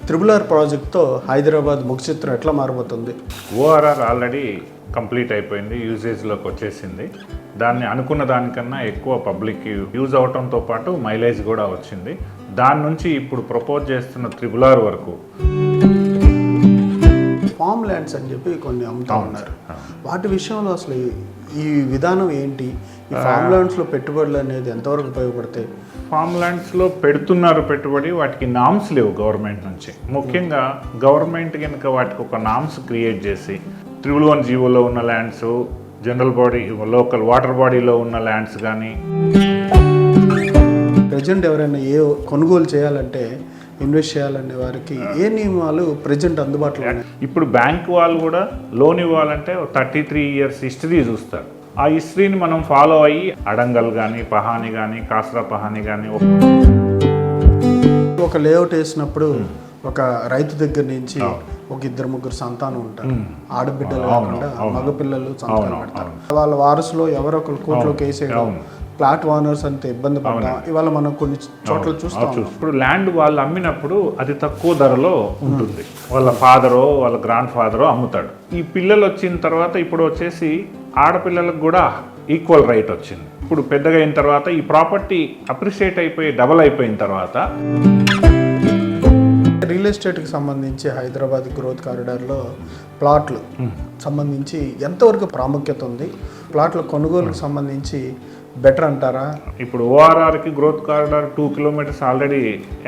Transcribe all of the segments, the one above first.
Triple ప్రాజెక్ట్తో Hyderabad ముఖ చిత్రం ఎట్లా మారబోతుంది? ఓఆర్ఆర్ ఆల్రెడీ కంప్లీట్ అయిపోయింది, యూజేజ్లోకి వచ్చేసింది. దాన్ని అనుకున్న దానికన్నా ఎక్కువ పబ్లిక్ యూజ్ అవటంతో పాటు మైలేజ్ కూడా వచ్చింది. దాని నుంచి ఇప్పుడు ప్రపోజ్ చేస్తున్న త్రిబుల్ వరకు ఫామ్ ల్యాండ్స్ అని చెప్పి కొన్ని అమ్ముతా ఉన్నారు. వాటి విషయంలో అసలు ఈ విధానం ఏంటి? ఈ ఫామ్ ల్యాండ్స్లో పెట్టుబడులు అనేది ఎంతవరకు ఉపయోగపడతాయి? ఫామ్ ల్యాండ్స్లో పెడుతున్నారు పెట్టుబడి, వాటికి నామ్స్ లేవు గవర్నమెంట్ నుంచి. ముఖ్యంగా గవర్నమెంట్ కనుక వాటికి ఒక నామ్స్ క్రియేట్ చేసి 311 జీవోలో ఉన్న lands, general body local water బాడీలో ఉన్న ల్యాండ్స్ కానీ ప్రజెంట్ ఎవరైనా కొనుగోలు చేయాలంటే, ఇన్వెస్ట్ చేయాలనే వారికి ఏ నియమాలు ప్రజెంట్ అందుబాటులో ఉన్నాయి? ఇప్పుడు బ్యాంక్ వాళ్ళు కూడా లోన్ ఇవ్వాలంటే 33 ఇయర్స్ హిస్టరీ చూస్తారు. ఆ హిస్టరీని మనం ఫాలో అయ్యి అడంగల్ కానీ, పహాని కానీ, కాసరా పహాని కానీ ఒక లేఅవుట్ వేసినప్పుడు ఒక రైతు దగ్గర నుంచి ఒక 2-3 సంతానం ఉంటారు. ఆడబిడ్డలు కాకుండా మగపిల్లలు సంతానం పెడతారు. వాళ్ళ వారసులో ఎవరో ఒకరు కోర్టులోకి వేసేయడం, ఫ్లాట్ ఓనర్స్ అంత ఇబ్బంది పడ్డా ఇవాళ మనం కొన్ని చోట్ల చూస్తాం. ఇప్పుడు ల్యాండ్ వాళ్ళు అమ్మినప్పుడు అది తక్కువ ధరలో ఉంటుంది. వాళ్ళ ఫాదరో వాళ్ళ గ్రాండ్ ఫాదరో అమ్ముతాడు. ఈ పిల్లలు వచ్చిన తర్వాత ఇప్పుడు వచ్చేసి ఆడపిల్లలకు కూడా ఈక్వల్ రైట్ వచ్చింది. ఇప్పుడు పెద్దగా అయిన తర్వాత ఈ ప్రాపర్టీ అప్రిషియేట్ అయిపోయి డబల్ అయిపోయిన తర్వాత రియల్ ఎస్టేట్కి సంబంధించి హైదరాబాద్ గ్రోత్ కారిడార్లో ప్లాట్లు సంబంధించి ఎంతవరకు ప్రాముఖ్యత ఉంది? ప్లాట్ల కొనుగోలుకు సంబంధించి బెటర్ అంటారా? ఇప్పుడు ఓఆర్ఆర్కి growth corridor 2 kilometres already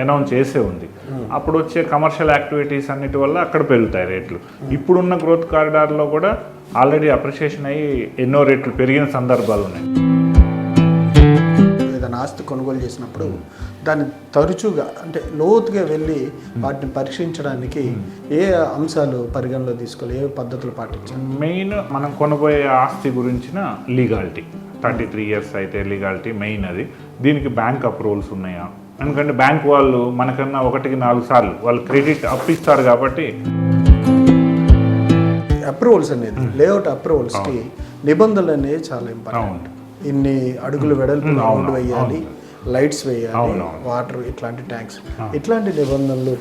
announce చేసే ఉంది. అప్పుడు వచ్చే కమర్షియల్ యాక్టివిటీస్ అన్నిటి వల్ల అక్కడ పెరుగుతాయి రేట్లు. ఇప్పుడున్న గ్రోత్ కారిడార్లో కూడా ఆల్రెడీ అప్రిషియేషన్ అయ్యి ఎన్నో రేట్లు పెరిగిన సందర్భాలు ఉన్నాయి. ఏదైనా ఆస్తి కొనుగోలు చేసినప్పుడు దాన్ని తరచుగా అంటే లోతుగా వెళ్ళి వాటిని పరీక్షించడానికి ఏ అంశాలు పరిగణలో తీసుకోవాలి, ఏ పద్ధతులు పాటించాలి? మెయిన్ మనం కొనబోయే ఆస్తి గురించిన లీగాలిటీ, 33 ఇయర్స్ అయితే లీగాలిటీ మెయిన్. అది దీనికి బ్యాంక్ అప్రూవల్స్ ఉన్నాయా? ఎందుకంటే బ్యాంక్ వాళ్ళు మనకన్నా 1-4 సార్లు వాళ్ళు క్రెడిట్ అప్పిస్తారు కాబట్టి అప్రూవల్స్ అనేది లేఅవుట్ అప్రూవల్స్కి నిబంధనలు అనేవి చాలా ఇంపార్టెంట్. ఇన్ని అడుగులు వెడల్పు రోడ్డు వేయాలి, లైట్స్ వేయాలి, వాటర్, ఇట్లాంటి ట్యాంక్స్, ఇట్లాంటి నిబంధనలు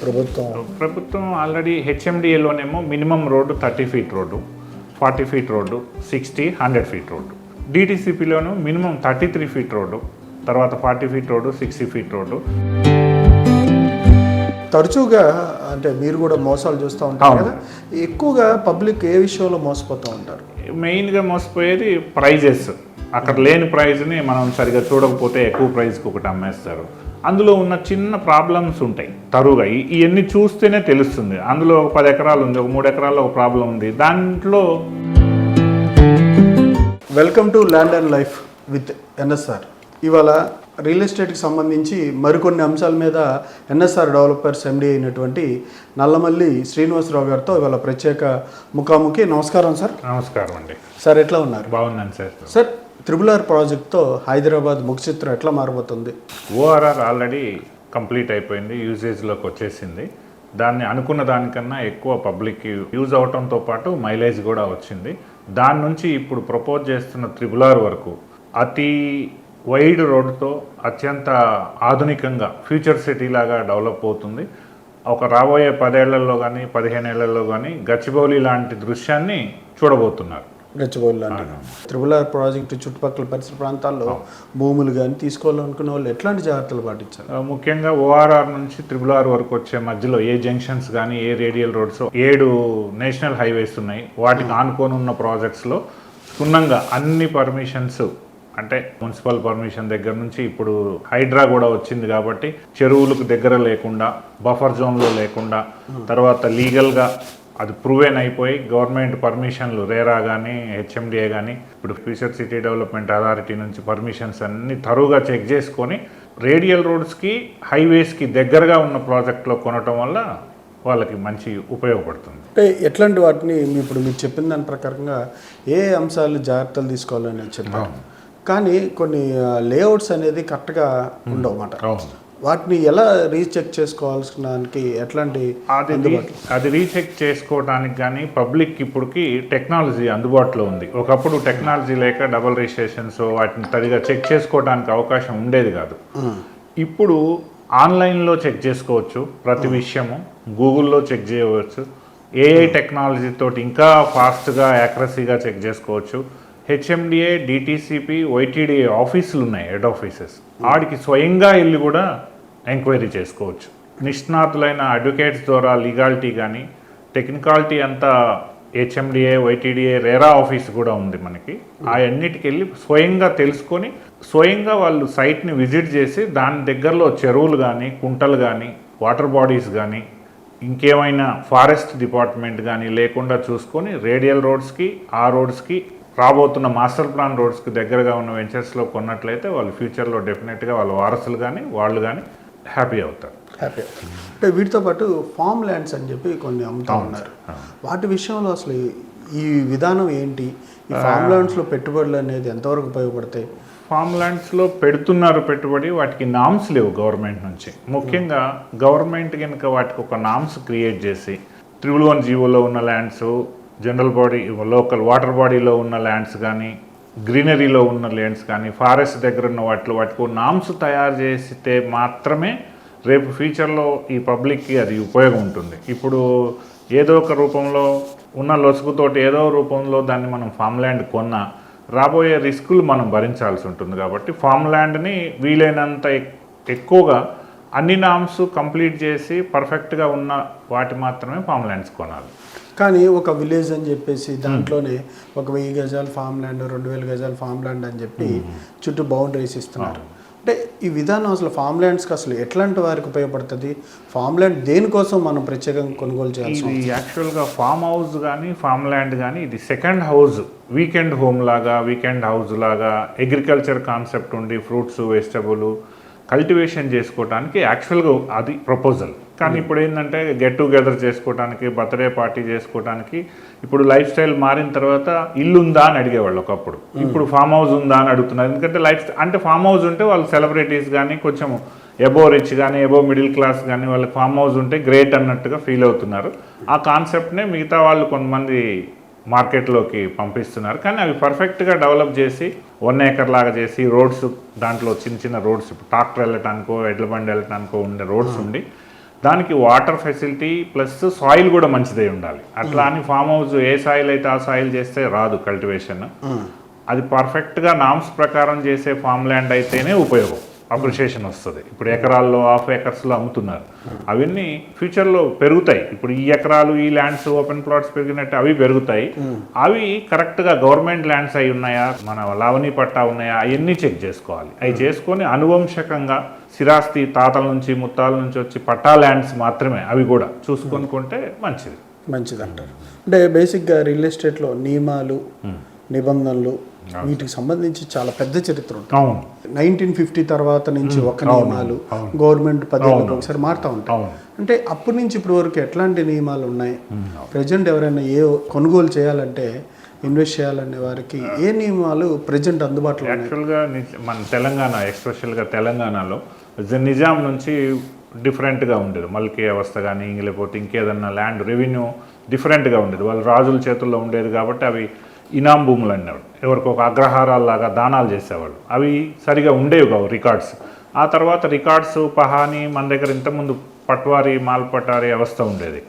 ప్రభుత్వం ఆల్రెడీ హెచ్ఎండిఏలోనేమో minimum road 30 feet road, 40 feet road, 60, 100 feet road. డిటిసిపిలోను మినిమం 33 ఫీట్ రోడ్డు, తర్వాత 40 ఫీట్ రోడ్డు, 60 ఫీట్ రోడ్డు. తరచుగా అంటే మీరు కూడా మోసాలు చూస్తూ ఉంటారు కదా, ఎక్కువగా పబ్లిక్ ఏ విషయంలో మోసపోతూ ఉంటారు? మెయిన్గా మోసపోయేది ప్రైజెస్. అక్కడ లేని ప్రైజ్ని మనం సరిగా చూడకపోతే ఎక్కువ ప్రైజ్కి ఒకటి అమ్మేస్తారు. అందులో ఉన్న చిన్న ప్రాబ్లమ్స్ ఉంటాయి తరువుగా. ఇవన్నీ చూస్తేనే తెలుస్తుంది. అందులో ఒక 10 ఎకరాలు ఉంది, ఒక 3 ఎకరాల్లో ఒక ప్రాబ్లం ఉంది. దాంట్లో welcome to land and life with NSR. ఇవాళ రియల్ ఎస్టేట్కి సంబంధించి మరికొన్ని అంశాల మీద ఎన్ఎస్ఆర్ డెవలపర్స్ ఎండి అయినటువంటి నల్లమల్లి శ్రీనివాసరావు గారితో ఇవాళ ప్రత్యేక ముఖాముఖి. నమస్కారం సార్. నమస్కారం అండి. సార్ ఎట్లా ఉన్నారు? బాగున్నాను సార్. సార్, త్రిబుల్ ప్రాజెక్ట్తో హైదరాబాద్ ముఖ చిత్రం ఎట్లా మారబోతుంది? ఓఆర్ఆర్ ఆల్రెడీ కంప్లీట్ అయిపోయింది, యూజేజ్లోకి వచ్చేసింది. దాన్ని అనుకున్న దానికన్నా ఎక్కువ పబ్లిక్ యూజ్ అవటంతో పాటు మైలేజ్ కూడా వచ్చింది. దాని నుంచి ఇప్పుడు ప్రపోజ్ చేస్తున్న త్రిబుల్ వరకు అతి వైడ్ రోడ్డుతో అత్యంత ఆధునికంగా ఫ్యూచర్ సిటీ లాగా డెవలప్ అవుతుంది. ఒక రాబోయే 10 ఏళ్లలో కానీ 15 ఏళ్లలో కానీ గచ్చిబౌలి లాంటి దృశ్యాన్ని చూడబోతున్నారు. గచ్చిబౌలి లాంటి త్రిబుల్ ప్రాజెక్టు చుట్టుపక్కల పరిసర ప్రాంతాల్లో భూములు కానీ తీసుకోవాలనుకునే వాళ్ళు ఎట్లాంటి జాగ్రత్తలు పాటించాలి? ముఖ్యంగా ఓఆర్ఆర్ నుంచి త్రిబుల్ వరకు వచ్చే మధ్యలో ఏ జంక్షన్స్ కానీ ఏ రేడియల్ రోడ్స్, 7 నేషనల్ హైవేస్ ఉన్నాయి. వాటికి ఆనుకొని ఉన్న ప్రాజెక్ట్స్లో క్షుణ్ణంగా అన్ని పర్మిషన్స్, అంటే మున్సిపల్ పర్మిషన్ దగ్గర నుంచి ఇప్పుడు హైడ్రా కూడా వచ్చింది కాబట్టి చెరువులకు దగ్గర లేకుండా, బఫర్ జోన్లో లేకుండా, తర్వాత లీగల్గా అది ప్రూవెన్ అయిపోయి గవర్నమెంట్ పర్మిషన్లు రేరా కానీ హెచ్ఎండిఏ కానీ ఇప్పుడు ఫ్యూచర్ సిటీ డెవలప్మెంట్ అథారిటీ నుంచి పర్మిషన్స్ అన్ని తరువుగా చెక్ చేసుకొని రేడియల్ రోడ్స్కి, హైవేస్కి దగ్గరగా ఉన్న ప్రాజెక్ట్లో కొనటం వల్ల వాళ్ళకి మంచి ఉపయోగపడుతుంది. అంటే ఎట్లాంటి వాటిని ఇప్పుడు మీరు చెప్పిన దాని ప్రకారంగా ఏ అంశాలు జాగ్రత్తలు తీసుకోవాలని చెప్పారు, కానీ కొన్ని లేఅవుట్స్ అనేది కరెక్ట్గా ఉండవు అన్నమాట. వాటిని ఎలా రీచెక్ చేసుకోవాల్సినానికి ఎట్లాంటి అది రీచెక్ చేసుకోవడానికి కానీ పబ్లిక్ ఇప్పటికి టెక్నాలజీ అందుబాటులో ఉంది. ఒకప్పుడు టెక్నాలజీ లేక డబుల్ రిజిస్ట్రేషన్స్ వాటిని సరిగా చెక్ చేసుకోవడానికి అవకాశం ఉండేది కాదు. ఇప్పుడు ఆన్లైన్లో చెక్ చేసుకోవచ్చు ప్రతి విషయము. గూగుల్లో చెక్ చేయవచ్చు, ఏఐ టెక్నాలజీ తోటి ఇంకా ఫాస్ట్గా యాక్యురసీగా చెక్ చేసుకోవచ్చు. హెచ్ఎండిఏ, డిటిసిపి, వైటీడీఏ ఆఫీసులు ఉన్నాయి, హెడ్ ఆఫీసెస్, ఆడికి స్వయంగా వెళ్ళి కూడా ఎంక్వైరీ చేసుకోవచ్చు. నిష్ణాతులైన అడ్వకేట్స్ ద్వారా లీగాలిటీ కానీ టెక్నికాలిటీ అంతా హెచ్ఎండిఏ, వైటీడీఏ, రేరా ఆఫీస్ కూడా ఉంది మనకి. ఆ అన్నిటికి వెళ్ళి స్వయంగా తెలుసుకొని స్వయంగా వాళ్ళు సైట్ని విజిట్ చేసి దాని దగ్గరలో చెరువులు కానీ కుంటలు కానీ వాటర్ బాడీస్ కానీ ఇంకేమైనా ఫారెస్ట్ డిపార్ట్మెంట్ కానీ లేకుండా చూసుకొని రేడియల్ రోడ్స్కి, ఆ రోడ్స్కి రాబోతున్న మాస్టర్ ప్లాన్ రోడ్స్కి దగ్గరగా ఉన్న వెంచర్స్లో కొన్నట్లయితే వాళ్ళు ఫ్యూచర్లో డెఫినెట్గా వాళ్ళ వారసులు కానీ వాళ్ళు కానీ హ్యాపీ అవుతారు. హ్యాపీ. అంటే వీటితో పాటు ఫామ్ ల్యాండ్స్ అని చెప్పి కొన్ని అమ్ముతా ఉన్నారు. వాటి విషయంలో అసలు ఈ విధానం ఏంటి? ఈ ఫామ్ ల్యాండ్స్లో పెట్టుబడులు అనేది ఎంతవరకు ఉపయోగపడతాయి? ఫామ్ ల్యాండ్స్లో పెడుతున్నారు పెట్టుబడి, వాటికి నామ్స్ లేవు గవర్నమెంట్ నుంచి. ముఖ్యంగా గవర్నమెంట్ కనుక వాటికి ఒక నామ్స్ క్రియేట్ చేసి 311 జీవోలో ఉన్న lands, general body local water బాడీలో ఉన్న ల్యాండ్స్ కానీ గ్రీనరీలో ఉన్న ల్యాండ్స్ కానీ ఫారెస్ట్ దగ్గర ఉన్న వాటికి నామ్స్ తయారు చేస్తే మాత్రమే రేపు ఫ్యూచర్లో ఈ పబ్లిక్కి అది ఉపయోగం ఉంటుంది. ఇప్పుడు ఏదో ఒక రూపంలో ఉన్న లొసుగుతోటి ఏదో రూపంలో దాన్ని మనం ఫామ్ ల్యాండ్ కొన్నా రాబోయే రిస్కులు మనం భరించాల్సి ఉంటుంది. కాబట్టి ఫామ్ ల్యాండ్ని వీలైనంత ఎక్కువగా అన్ని నామ్స్ కంప్లీట్ చేసి పర్ఫెక్ట్గా ఉన్న వాటి మాత్రమే ఫామ్ ల్యాండ్స్ కొనాలి. కానీ ఒక విలేజ్ అని చెప్పేసి దాంట్లోనే 1000 గజాలు ఫామ్ ల్యాండ్, 2000 గజాలు ఫామ్ ల్యాండ్ అని చెప్పి చుట్టూ బౌండరీస్ ఇస్తున్నారు. అంటే ఈ విధానం అసలు ఫామ్ ల్యాండ్స్కి అసలు ఎట్లాంటి వారికి ఉపయోగపడుతుంది? ఫామ్ ల్యాండ్ దేనికోసం మనం ప్రత్యేకంగా కొనుగోలు చేయాలి? ఇది యాక్చువల్గా ఫామ్ హౌస్ కానీ ఫామ్ ల్యాండ్ కానీ ఇది సెకండ్ హౌస్, వీకెండ్ హోమ్ లాగా, వీకెండ్ హౌస్ లాగా అగ్రికల్చర్ కాన్సెప్ట్ ఉండి ఫ్రూట్స్, వెజిటబుల్ కల్టివేషన్ చేసుకోవడానికి యాక్చువల్గా అది ప్రపోజల్. కానీ ఇప్పుడు ఏంటంటే గెట్ టుగెదర్ చేసుకోవడానికి, బర్త్డే పార్టీ చేసుకోవడానికి ఇప్పుడు లైఫ్ స్టైల్ మారిన తర్వాత ఇల్లు ఉందా అని అడిగేవాళ్ళు ఒకప్పుడు. ఇప్పుడు ఫామ్ హౌస్ ఉందా అని అడుగుతున్నారు. ఎందుకంటే అంటే ఫామ్ హౌస్ ఉంటే వాళ్ళు సెలబ్రిటీస్ కానీ కొంచెం ఎబో రిచ్ కానీ ఎబో మిడిల్ క్లాస్ కానీ వాళ్ళకి ఫామ్ హౌస్ ఉంటే గ్రేట్ అన్నట్టుగా ఫీల్ అవుతున్నారు. ఆ కాన్సెప్ట్నే మిగతా వాళ్ళు కొంతమంది మార్కెట్లోకి పంపిస్తున్నారు. కానీ అవి పర్ఫెక్ట్గా డెవలప్ చేసి 1 acre లాగా చేసి రోడ్స్ దాంట్లో చిన్న రోడ్స్ ట్రాక్టర్ వెళ్ళటానికో ఎడ్ల బండి వెళ్ళటానికో ఉండే రోడ్స్ ఉండి దానికి వాటర్ ఫెసిలిటీ ప్లస్ సాయిల్ కూడా మంచిదై ఉండాలి. అట్లా అని ఫామ్ హౌస్ ఏ సాయిల్ అయితే ఆ సాయిల్ చేస్తే రాదు కల్టివేషన్. అది పర్ఫెక్ట్గా నామ్స్ ప్రకారం చేసే ఫామ్ ల్యాండ్ అయితేనే ఉపయోగం, అప్రిషియేషన్ వస్తుంది. ఇప్పుడు ఎకరాల్లో హాఫ్ ఏకర్స్లో అమ్ముతున్నారు. అవన్నీ ఫ్యూచర్లో పెరుగుతాయి. ఇప్పుడు ఈ ఎకరాలు ఈ ల్యాండ్స్ ఓపెన్ ప్లాట్స్ పెరిగినట్టు అవి పెరుగుతాయి. అవి కరెక్ట్గా గవర్నమెంట్ ల్యాండ్స్ అయి ఉన్నాయా, మన లావణీ పట్టా ఉన్నాయా, అవన్నీ చెక్ చేసుకోవాలి. అవి చేసుకొని అనువంశకంగా స్థిరాస్తి తాతల నుంచి ముత్తాల నుంచి వచ్చి పట్టా ల్యాండ్స్ మాత్రమే అవి కూడా చూసుకొని కొంటే మంచిది అంటారు. అంటే బేసిక్గా రియల్ ఎస్టేట్లో నియమాలు, నిబంధనలు వీటికి సంబంధించి చాలా పెద్ద చరిత్ర ఉంటుంది. 1950 తర్వాత నుంచి ఒక నియమాలు గవర్నమెంట్ 10 ఏళ్ళకి ఒకసారి మారుతూ ఉంటాయి. అంటే అప్పటి నుంచి ఇప్పటి వరకు ఎట్లాంటి నియమాలు ఉన్నాయి? ప్రజెంట్ ఎవరైనా కొనుగోలు చేయాలంటే, ఇన్వెస్ట్ చేయాలనే వారికి ఏ నియమాలు ప్రజెంట్ అందుబాటులో ఉన్నాయి? యాక్చువల్గా మన తెలంగాణ, ఎస్పెషల్గా తెలంగాణలో నిజాం నుంచి డిఫరెంట్గా ఉండేది. మల్కీ వ్యవస్థ కానీ లేకపోతే ఇంకేదన్నా ల్యాండ్ రెవెన్యూ డిఫరెంట్గా ఉండేది. వాళ్ళ రాజుల చేతుల్లో ఉండేది కాబట్టి అవి ఇనాం భూములు అన్నారు. ఎవరికి ఒక అగ్రహారాల్లాగా దానాలు చేసేవాళ్ళు. అవి సరిగా ఉండేవి కావు రికార్డ్స్. ఆ తర్వాత రికార్డ్స్ పహాని మన దగ్గర ఇంతకుముందు పట్వారీ, మాల్ పటారీ వ్యవస్థ ఉండేది.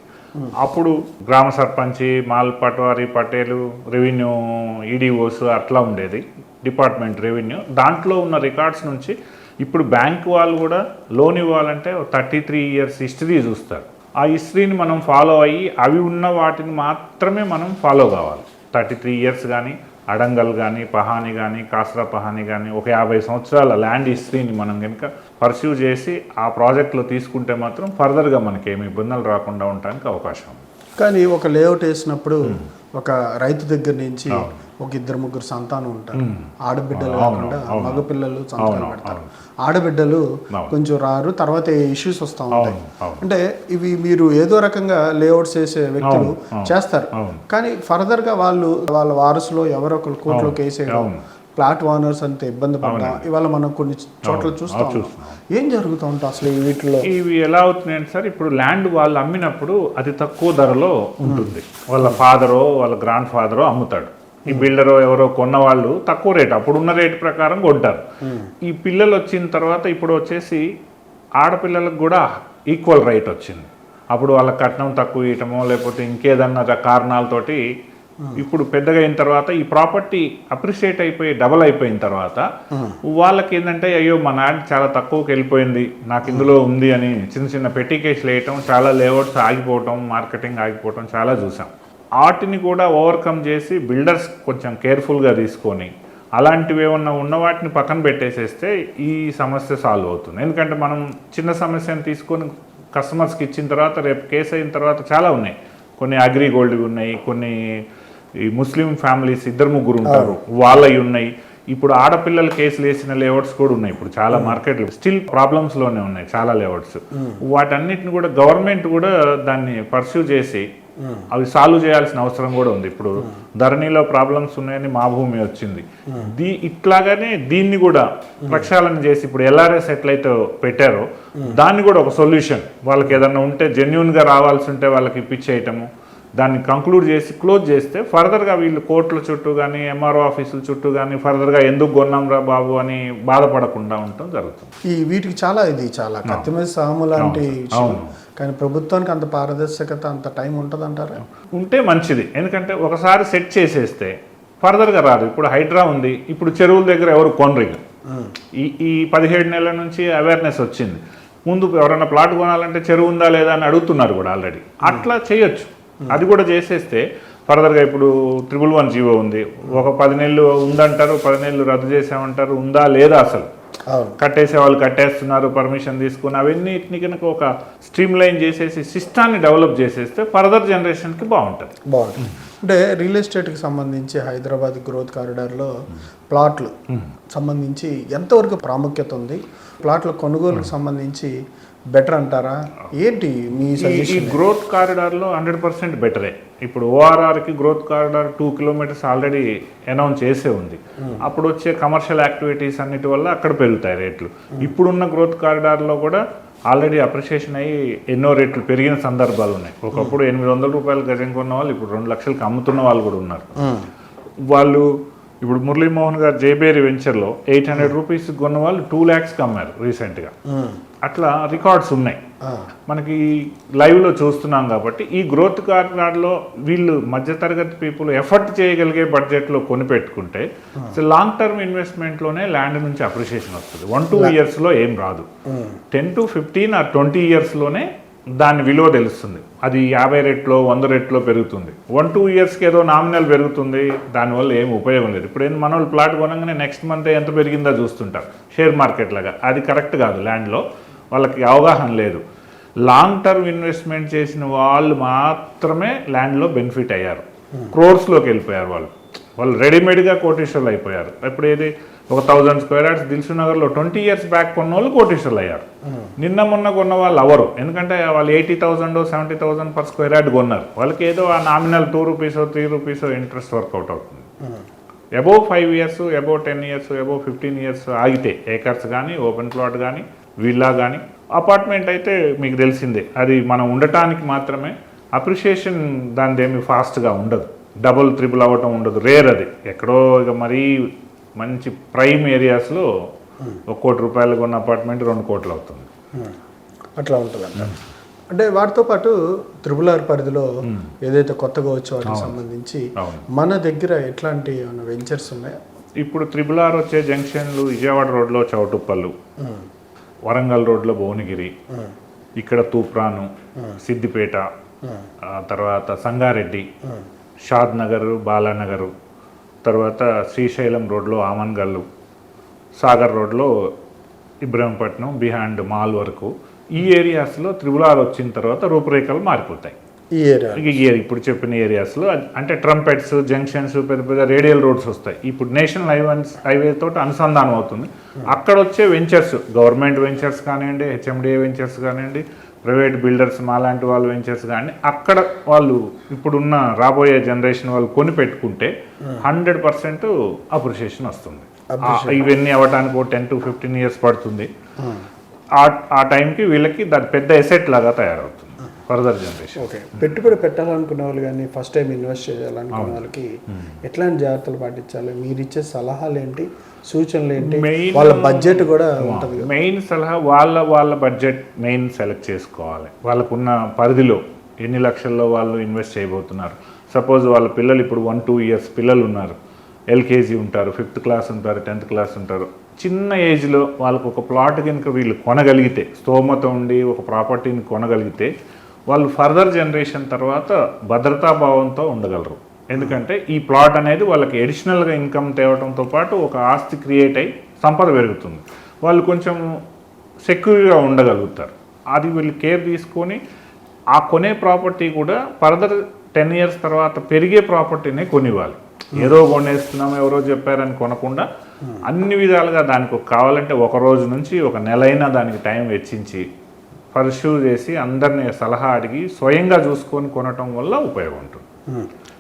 అప్పుడు గ్రామ సర్పంచి, మాల్ పట్వారీ, పటేలు, రెవెన్యూ ఈడీఓస్ అట్లా ఉండేది డిపార్ట్మెంట్ రెవెన్యూ. దాంట్లో ఉన్న రికార్డ్స్ నుంచి ఇప్పుడు బ్యాంక్ వాళ్ళు కూడా లోన్ ఇవ్వాలంటే 33 years హిస్టరీ చూస్తారు. ఆ హిస్టరీని మనం ఫాలో అయ్యి అవి ఉన్న వాటిని మాత్రమే మనం ఫాలో కావాలి. 33 years కానీ అడంగల్ కానీ పహాని కానీ కాసరా పహాని కానీ ఒక 50 సంవత్సరాల ల్యాండ్ హిస్టరీని మనం కనుక పర్స్యూ చేసి ఆ ప్రాజెక్ట్లో తీసుకుంటే మాత్రం ఫర్దర్గా మనకి ఏమి ఇబ్బందులు రాకుండా ఉండడానికి అవకాశం ఉంది. కానీ ఒక లేఅవుట్ వేసినప్పుడు ఒక రైతు దగ్గర నుంచి ఒక 2-3 సంతానం ఉంటారు. ఆడబిడ్డలు కాకుండా మగపిల్లలు సంతానం పెడతారు. ఆడబిడ్డలు కొంచెం రారు, తర్వాత ఇష్యూస్ వస్తూ ఉంటాయి. అంటే ఇవి మీరు ఏదో రకంగా లేఅవుట్స్ వేసే వ్యక్తులు చేస్తారు. కానీ ఫర్దర్గా వాళ్ళ వారసులో ఎవరొకరు కోర్టులో కేసు వేయడం, ఫ్లాట్ ఓనర్స్ అంతే ఇబ్బంది పడ్డా ఇవాళ మనం కొన్ని చోట్ల చూస్తాం. ఏం జరుగుతూ ఉంటాం అసలు వీటిలో? ఇవి ఎలా అవుతున్నాయంటే సార్, ఇప్పుడు ల్యాండ్ వాళ్ళు అమ్మినప్పుడు అది తక్కువ ధరలో ఉంటుంది. వాళ్ళ ఫాదరో వాళ్ళ గ్రాండ్ ఫాదరో అమ్ముతాడు. ఈ బిల్డరో ఎవరో కొన్న వాళ్ళు తక్కువ రేటు, అప్పుడున్న రేటు ప్రకారం కొంటారు. ఈ పిల్లలు వచ్చిన తర్వాత ఇప్పుడు వచ్చేసి ఆడపిల్లలకు కూడా ఈక్వల్ రైట్ వచ్చింది. అప్పుడు వాళ్ళ కట్నం తక్కువ ఇవ్వటమో లేకపోతే ఇంకేదన్నా కారణాలతోటి ఇప్పుడు పెద్దగా అయిన తర్వాత ఈ ప్రాపర్టీ అప్రిషియేట్ అయిపోయి డబల్ అయిపోయిన తర్వాత వాళ్ళకి ఏంటంటే అయ్యో మా నాన్న చాలా తక్కువకి వెళ్ళిపోయింది నాకు ఇందులో ఉంది అని చిన్న చిన్న పెట్టి కేసులు వేయటం, చాలా లేఅవుట్స్ ఆగిపోవటం, మార్కెటింగ్ ఆగిపోవటం చాలా చూసాం. వాటిని కూడా ఓవర్కమ్ చేసి బిల్డర్స్ కొంచెం కేర్ఫుల్గా తీసుకొని అలాంటివి ఏమన్నా ఉన్న వాటిని పక్కన పెట్టేసేస్తే ఈ సమస్య సాల్వ్ అవుతుంది. ఎందుకంటే మనం చిన్న సమస్యను తీసుకొని కస్టమర్స్కి ఇచ్చిన తర్వాత రేపు కేసు అయిన తర్వాత చాలా ఉన్నాయి. కొన్ని అగ్రిగోల్డ్ ఉన్నాయి, కొన్ని ఈ ముస్లిం ఫ్యామిలీస్ 2-3 ఉంటారు వాళ్ళవి ఉన్నాయి. ఇప్పుడు ఆడపిల్లల కేసులు వేసిన లేఅవుట్స్ కూడా ఉన్నాయి. ఇప్పుడు చాలా మార్కెట్లు స్టిల్ ప్రాబ్లమ్స్లోనే ఉన్నాయి చాలా లేఅవుట్స్. వాటన్నిటిని కూడా గవర్నమెంట్ కూడా దాన్ని పర్స్యూ చేసి అవి సాల్వ్ చేయాల్సిన అవసరం కూడా ఉంది. ఇప్పుడు ధరణిలో ప్రాబ్లమ్స్ ఉన్నాయని మా భూమి వచ్చింది. ఇట్లాగానే దీన్ని కూడా ప్రక్షాళన చేసి ఇప్పుడు ఎల్ఆర్ఎస్ ఎట్లయితే పెట్టారో దాన్ని కూడా ఒక సొల్యూషన్, వాళ్ళకి ఏదన్నా ఉంటే జెన్యున్గా రావాల్సి ఉంటే వాళ్ళకి ఇప్పించేయటము, దాన్ని కంక్లూడ్ చేసి క్లోజ్ చేస్తే ఫర్దర్గా వీళ్ళు కోర్టుల చుట్టూ కానీ ఎంఆర్ఓ ఆఫీసుల చుట్టూ కానీ ఫర్దర్గా ఎందుకు కొన్నాం రా బాబు అని బాధపడకుండా ఉండటం జరుగుతుంది. వీటికి చాలా కత్తి మీద సాము లాంటి విషయం. కానీ ప్రభుత్వానికి అంత పారదర్శకత, అంత టైం ఉంటుంది అంటారా? ఉంటే మంచిది. ఎందుకంటే ఒకసారి సెట్ చేసేస్తే ఫర్దర్గా రాదు. ఇప్పుడు హైడ్రా ఉంది, ఇప్పుడు చెరువుల దగ్గర ఎవరు కొనరు. ఈ 17 నెలల నుంచి అవేర్నెస్ వచ్చింది. ముందు ఎవరైనా ప్లాట్ కొనాలంటే చెరువు ఉందా లేదా అని అడుగుతున్నారు కూడా ఆల్రెడీ. అట్లా చేయొచ్చు. అది కూడా చేసేస్తే ఫర్దర్గా ఇప్పుడు 111 జీవో ఉంది, ఒక 10 నెలలు ఉందంటారు, 10 నెలలు రద్దు చేసామంటారు, ఉందా లేదా అసలు కట్టేసే వాళ్ళు కట్టేస్తున్నారు పర్మిషన్ తీసుకుని. అవన్నిటిని కనుక ఒక స్ట్రీమ్ లైన్ చేసేసి సిస్టాన్ని డెవలప్ చేసేస్తే ఫర్దర్ జనరేషన్కి బాగుంటుంది. అంటే రియల్ ఎస్టేట్కి సంబంధించి హైదరాబాద్ గ్రోత్ కారిడార్లో ప్లాట్లు సంబంధించి ఎంతవరకు ప్రాముఖ్యత ఉంది? ప్లాట్ల కొనుగోలుకు సంబంధించి బెటర్ అంటారా? ఏంటి మీ సజెషన్? ఈ గ్రోత్ కారిడార్లో 100% బెటరే. ఇప్పుడు ఓఆర్ఆర్కి growth corridor 2 kilometres already announce చేసే ఉంది. అప్పుడు వచ్చే కమర్షియల్ యాక్టివిటీస్ అన్నిటి వల్ల అక్కడ పెరుగుతాయి రేట్లు. ఇప్పుడున్న గ్రోత్ కారిడార్లో కూడా ఆల్రెడీ అప్రిషియేషన్ అయ్యి ఎన్నో రేట్లు పెరిగిన సందర్భాలు ఉన్నాయి. ఒకప్పుడు 800 రూపాయలు గజం కొన్న వాళ్ళు ఇప్పుడు 2 లక్షలకు అమ్ముతున్న వాళ్ళు కూడా ఉన్నారు. వాళ్ళు ఇప్పుడు మురళీమోహన్ గారు జేబేరి వెంచర్లో 800 రూపీస్ కొన్న వాళ్ళు 2 lakhsకి అమ్మారు రీసెంట్గా. అట్లా రికార్డ్స్ ఉన్నాయి మనకి లైవ్లో చూస్తున్నాం. కాబట్టి ఈ గ్రోత్ కారిడార్లో వీళ్ళు మధ్యతరగతి పీపుల్ ఎఫర్ట్ చేయగలిగే బడ్జెట్లో కొనిపెట్టుకుంటే లాంగ్ టర్మ్ ఇన్వెస్ట్మెంట్లోనే ల్యాండ్ నుంచి అప్రిషియేషన్ వస్తుంది. 1-2 ఇయర్స్లో ఏం రాదు. 10 to 15 or 20 ఇయర్స్లోనే దాని విలువ తెలుస్తుంది. అది 50 రెట్లో 100 రెట్లో పెరుగుతుంది. 1-2 ఇయర్స్కి ఏదో నామినల్ పెరుగుతుంది, దానివల్ల ఏం ఉపయోగం లేదు. ఇప్పుడు మన వాళ్ళు ప్లాట్ కొనగానే నెక్స్ట్ మంత్ ఎంత పెరిగిందో చూస్తుంటారు షేర్ మార్కెట్ లాగా. అది కరెక్ట్ కాదు. ల్యాండ్లో వాళ్ళకి అవగాహన లేదు. లాంగ్ టర్మ్ ఇన్వెస్ట్మెంట్ చేసిన వాళ్ళు మాత్రమే ల్యాండ్లో బెనిఫిట్ అయ్యారు. క్రోర్స్లోకి వెళ్ళిపోయారు వాళ్ళు రెడీమేడ్గా కోటీశ్వర్లు అయిపోయారు. ఇప్పుడు ఏది ఒక 1000 స్క్వేర్ యార్డ్స్ దిల్సునగర్లో 20 years బ్యాక్ కొన్న వాళ్ళు కోటీశ్వర్లు అయ్యారు. నిన్న మొన్న కొన్న వాళ్ళు అవరు. ఎందుకంటే వాళ్ళు 80,000 70,000 per square yard కొన్నారు. వాళ్ళకి ఏదో ఆ nominal 2 rupees 3 rupees interest work out అవుతుంది. Above 5 years, above 10 years, above 15 years ఆగితే ఏకర్స్ కానీ ఓపెన్ ప్లాట్ కానీ విల్లా కానీ అపార్ట్మెంట్ అయితే మీకు తెలిసిందే, అది మనం ఉండటానికి మాత్రమే. అప్రిషియేషన్ దానిదేమి ఫాస్ట్గా ఉండదు, డబుల్ ట్రిపుల్ అవ్వటం ఉండదు, రేర్. అది ఎక్కడో ఇక మరీ మంచి ప్రైమ్ ఏరియాస్లో 1 కోటి రూపాయలు కొన్న అపార్ట్మెంట్ 2 కోట్లు అవుతుంది. అట్లా ఉంటుంది అంటే వాటితో పాటు RRR పరిధిలో ఏదైతే కొత్తగా వచ్చే వాటికి సంబంధించి మన దగ్గర ఎట్లాంటి వెంచర్స్ ఉన్నాయా? ఇప్పుడు RRR వచ్చే జంక్షన్లు విజయవాడ రోడ్లో చౌటుప్పల్లు, వరంగల్ రోడ్లో భువనగిరి, ఇక్కడ తూప్రాను, సిద్దిపేట, తర్వాత సంగారెడ్డి, షాద్ నగర్, బాలానగరు, తర్వాత శ్రీశైలం రోడ్లో ఆమన్గల్లు, సాగర్ రోడ్లో ఇబ్రహీంపట్నం బిహైండ్ మాల్ వరకు ఈ ఏరియాస్లో RRR వచ్చిన తర్వాత రూపురేఖలు మారిపోతాయి. ఈ ఏరియా ఇప్పుడు చెప్పిన ఏరియాస్లో అంటే ట్రంపెట్స్, జంక్షన్స్, పెద్ద పెద్ద రేడియల్ రోడ్స్ వస్తాయి. ఇప్పుడు నేషనల్ హైవే తోటి అనుసంధానం అవుతుంది. అక్కడ వచ్చే వెంచర్స్, గవర్నమెంట్ వెంచర్స్ కానివ్వండి, హెచ్ఎండిఏ వెంచర్స్ కానివ్వండి, ప్రైవేట్ బిల్డర్స్ మాలాంటి వాళ్ళు వెంచర్స్ కానీ అక్కడ వాళ్ళు ఇప్పుడున్న రాబోయే జనరేషన్ వాళ్ళు కొని పెట్టుకుంటే 100% అప్రిషియేషన్ వస్తుంది. ఇవన్నీ అవ్వడానికి 10 to 15 years పడుతుంది. ఆ టైంకి వీళ్ళకి దాని పెద్ద ఎసెట్ లాగా తయారవుతుంది. Further generation. ఓకే, పెట్టుబడి పెట్టాలనుకునే వాళ్ళు కానీ ఫస్ట్ టైం ఇన్వెస్ట్ చేయాలనుకునే వాళ్ళకి ఎట్లాంటి జాగ్రత్తలు పాటించాలి? మీరు ఇచ్చే సలహాలు ఏంటి, సూచనలు ఏంటి? వాళ్ళ బడ్జెట్ కూడా ఉంటుంది. మెయిన్ సలహా వాళ్ళ బడ్జెట్ మెయిన్ సెలెక్ట్ చేసుకోవాలి. వాళ్ళకున్న పరిధిలో ఎన్ని లక్షల్లో వాళ్ళు ఇన్వెస్ట్ చేయబోతున్నారు. సపోజ్ వాళ్ళ పిల్లలు ఇప్పుడు 1-2 years పిల్లలు ఉన్నారు, ఎల్కేజీ ఉంటారు, 5th class ఉంటారు, 10th class ఉంటారు. చిన్న ఏజ్లో వాళ్ళకు ఒక ప్లాట్ కనుక వీళ్ళు కొనగలిగితే, స్తోమత ఉండి ఒక ప్రాపర్టీని కొనగలిగితే వాళ్ళు ఫర్దర్ జనరేషన్ తర్వాత భద్రతాభావంతో ఉండగలరు. ఎందుకంటే ఈ ప్లాట్ అనేది వాళ్ళకి ఎడిషనల్గా ఇన్కమ్ తేవడంతో పాటు ఒక ఆస్తి క్రియేట్ అయ్యి సంపద పెరుగుతుంది. వాళ్ళు కొంచెం సెక్యూర్గా ఉండగలుగుతారు. అది వీళ్ళు కేర్ తీసుకొని ఆ కొనే ప్రాపర్టీ కూడా ఫర్దర్ 10 years తర్వాత పెరిగే ప్రాపర్టీనే కొనివ్వాలి. ఏదో కొనేస్తున్నాం ఎవరో చెప్పారని కొనకుండా అన్ని విధాలుగా దానికి కావాలంటే ఒక రోజు నుంచి ఒక నెలైనా దానికి టైం వెచ్చించి పర్స్యూ చేసి అందరినీ సలహా అడిగి స్వయంగా చూసుకొని కొనటం వల్ల ఉపయోగం ఉంటుంది.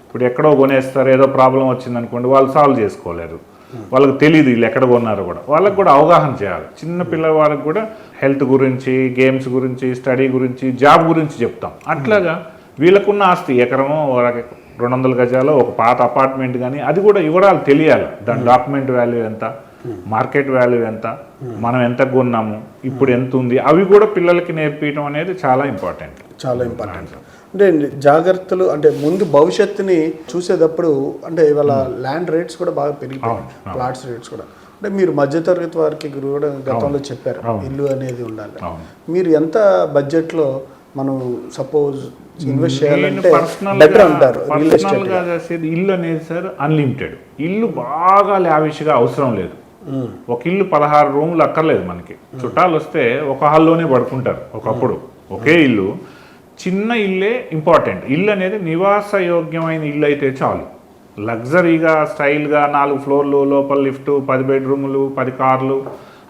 ఇప్పుడు ఎక్కడో కొనేస్తారు, ఏదో ప్రాబ్లం వచ్చిందనుకోండి, వాళ్ళు సాల్వ్ చేసుకోలేరు, వాళ్ళకి తెలియదు వీళ్ళు ఎక్కడ కొన్నారో కూడా. వాళ్ళకి కూడా అవగాహన చేయాలి. చిన్న పిల్లవాళ్ళకి కూడా హెల్త్ గురించి, గేమ్స్ గురించి, స్టడీ గురించి, జాబ్ గురించి చెప్తాం. అట్లాగా వీళ్ళకున్న ఆస్తి ఎకరమో 200 గజాలు ఒక పాత అపార్ట్మెంట్ కానీ అది కూడా వివరాలు తెలియాలి. దాని డాక్యుమెంట్ వాల్యూ ఎంత, మార్కెట్ వాల్యూ ఎంత, మనం ఎంత కొన్నాము, ఇప్పుడు ఎంత ఉంది, అవి కూడా పిల్లలకి నేర్పించడం అనేది చాలా ఇంపార్టెంట్. అంటే జాగ్రత్తలు అంటే ముందు భవిష్యత్తుని చూసేటప్పుడు అంటే ఇవాళ ల్యాండ్ రేట్స్ కూడా బాగా పెరిగిపోయాయి, ప్లాట్స్ రేట్స్ కూడా. అంటే మీరు మధ్యతరగతి వారికి కూడా గతంలో చెప్పారు ఇల్లు అనేది ఉండాలి. మీరు ఎంత బడ్జెట్లో మనం సపోజ్ ఇన్వెస్ట్ చేయాలంటే బెటర్ అంటారు? పర్సనల్గా చేసేది ఇల్లు అనేది సార్ అన్లిమిటెడ్. ఇల్లు బాగా లావిష్గా అవసరం లేదు. ఒక ఇల్లు 16 రూములు అక్కర్లేదు మనకి. చుట్టాలు వస్తే ఒక హాల్లోనే పడుకుంటారు ఒకప్పుడు. ఒకే ఇల్లు, చిన్న ఇల్లే ఇంపార్టెంట్. ఇల్లు అనేది నివాస యోగ్యమైన ఇల్లు అయితే చాలు. లగ్జరీగా స్టైల్గా 4 floorలు, లోపల లిఫ్ట్, 10 bedroomలు, 10 కార్లు,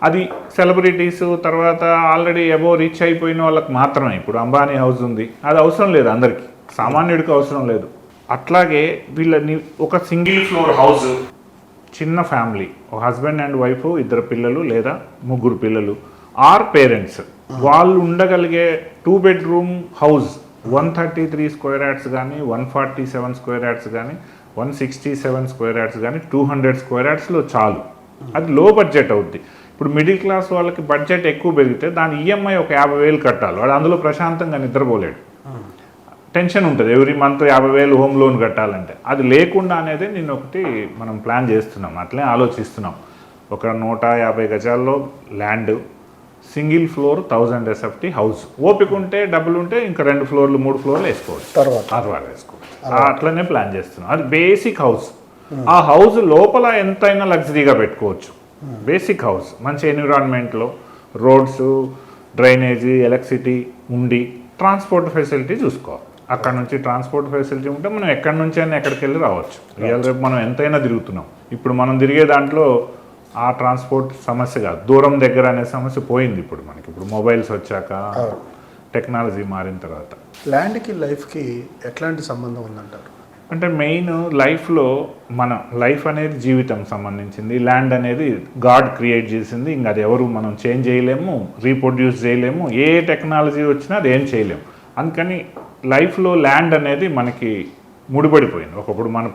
అది సెలబ్రిటీస్ తర్వాత ఆల్రెడీ అబోవ్ రీచ్ అయిపోయిన వాళ్ళకి మాత్రమే. ఇప్పుడు అంబానీ హౌస్ ఉంది, అది అవసరం లేదు అందరికీ, సామాన్యుడికి అవసరం లేదు. అట్లాగే వీళ్ళని ఒక సింగిల్ ఫ్లోర్ హౌస్, చిన్న ఫ్యామిలీ, ఒక హస్బెండ్ అండ్ వైఫ్, 2 పిల్లలు లేదా 3 పిల్లలు ఆర్ పేరెంట్స్, వాళ్ళు ఉండగలిగే 2 bedroom హౌస్ 133 square yards కానీ, 147 square yards కానీ, 167 square yards కానీ, 200 square yardsలో చాలు. అది లో బడ్జెట్ అవుద్ది. ఇప్పుడు మిడిల్ క్లాస్ వాళ్ళకి బడ్జెట్ ఎక్కువ పెరిగితే దాని ఈఎంఐ ఒక 50,000 కట్టాలి. వాడు అందులో ప్రశాంతంగా నిద్రపోలేడు, టెన్షన్ ఉంటుంది. ఎవ్రీ మంత్ 50,000 హోమ్ లోన్ కట్టాలంటే. అది లేకుండా అనేది నేను ఒకటి మనం ప్లాన్ చేస్తున్నాం, అట్లే ఆలోచిస్తున్నాం. ఒక 150 గజాల్లో land, single floor 1000 SFT house. ఓపిక ఉంటే, డబ్బులు ఉంటే ఇంకా 2 floors 3 floors వేసుకోవచ్చు, తర్వాత వేసుకోవచ్చు. అట్లనే ప్లాన్ చేస్తున్నాం. అది బేసిక్ హౌస్. ఆ హౌస్ లోపల ఎంతైనా లగ్జరీగా పెట్టుకోవచ్చు. బేసిక్ హౌస్, మంచి ఎన్విరాన్మెంట్లో, రోడ్స్, డ్రైనేజీ, ఎలక్ట్రిసిటీ ఉండి, ట్రాన్స్పోర్ట్ ఫెసిలిటీ చూసుకోవాలి. అక్కడ నుంచి ట్రాన్స్పోర్ట్ ఫెసిలిటీ ఉంటే మనం ఎక్కడి నుంచి అయినా ఎక్కడికి వెళ్ళి రావచ్చు. ఇవాళ రేపు మనం ఎంతైనా తిరుగుతున్నాం. ఇప్పుడు మనం తిరిగే దాంట్లో ఆ ట్రాన్స్పోర్ట్ సమస్య కాదు, దూరం దగ్గర అనే సమస్య పోయింది. ఇప్పుడు మనకి ఇప్పుడు మొబైల్స్ వచ్చాక, టెక్నాలజీ మారిన తర్వాత. ల్యాండ్కి లైఫ్కి ఎట్లాంటి సంబంధం ఉందంటారు? అంటే మెయిన్ లైఫ్లో మన లైఫ్ అనేది జీవితం సంబంధించింది. ల్యాండ్ అనేది గాడ్ క్రియేట్ చేసింది. ఇంకా అది ఎవరు మనం చేంజ్ చేయలేము, రీప్రొడ్యూస్ చేయలేము. ఏ టెక్నాలజీ వచ్చినా అది ఏం చేయలేము. అందుకని లైఫ్లో ల్యాండ్ అనేది మనకి ముడిపడిపోయింది. ఒకప్పుడు మన